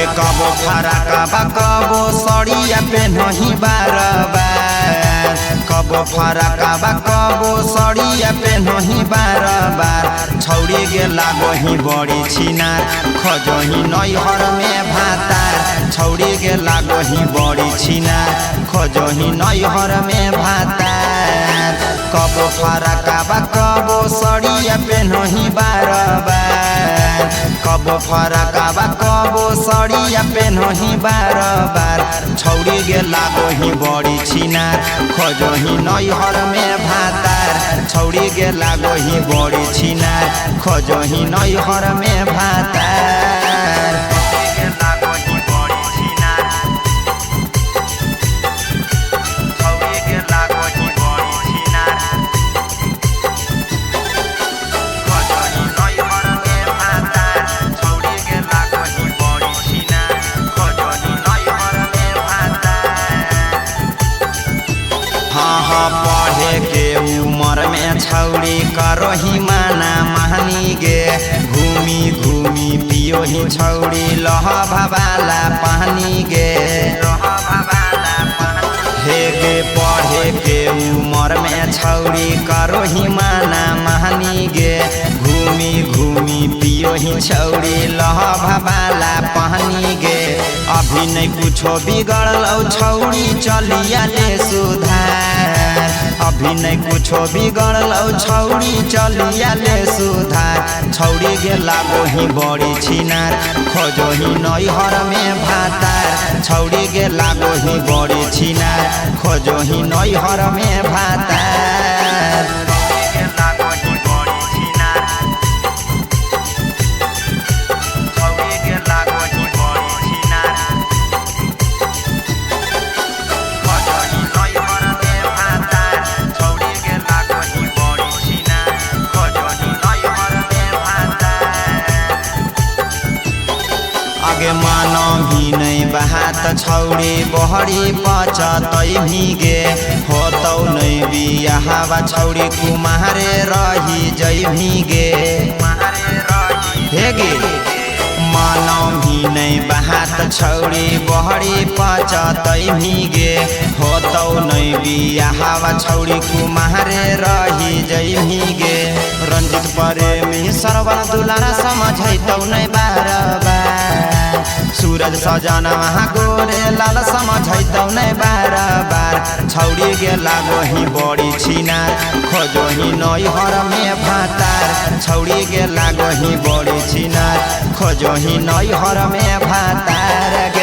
अगे कबो फराका कबो सड़िया पे नहीं बार बार कबो फराका कबो सड़िया पे नहीं बार बार छौड़ी गे लागो ही बड़ी छिनार खोजही नैहर में भातार छौड़ी गे लागो ही बड़ी छिनार खोजही नैहर में भातार कबो फराका कबो सड़िया पे नहीं बार बार कबो फराका कबो सड़िया पे नहीं बार बार छौड़ी गे लागो ही बड़ी छिनार खोजही नैहर में भातार छौड़ी गे लागो ही बड़ी छिनार खोजही नैहर में भातार पढ़े के उम्र में छौड़ी करो ही माना महानी गे घूमी घूमी पियो ही छौड़ी लह भवाला पानी गे हे गे पढ़े के उम्र में छौड़ी करो ही माना महानी गे घूमी घूमी पियो ही छौड़ी लह भवाला पानी गे अभी नहीं कुछो बिगड़लो छौड़ी चलिया ले सुधार अभी नहीं कुछो बिगड़लो छौड़ी चलिया ले सुधार छौड़ी गे लागो ही बड़ी छिनार खोजो ही नैहर में भातार छौड़ी गे लागो ही बड़ी छिनार खोजो ही नैहर में भातार आगे मानो भी नहीं बहात छौड़ी बहरी पचतई भीगे होतौ नहीं बियाहवा छौड़ी कुमारे रही जई भीगे हेगे मानो भी नहीं बहात छौड़ी बहरी पचतई भीगे होतौ नहीं बियाहवा छौड़ी कुमारे रही जई भीगे रंजित प्रेमी सरवन दुलारा समझैतौ नहीं बार बार सूरज सजना वहाँ गोरे लाल समझैतौ नहीं बार बार छौड़ी गे लागो ही बड़ी छिनार खोजो ही नैहर में भातार छौड़ी गे लागो ही बड़ी छिनार खोजो ही नैहर में भातार।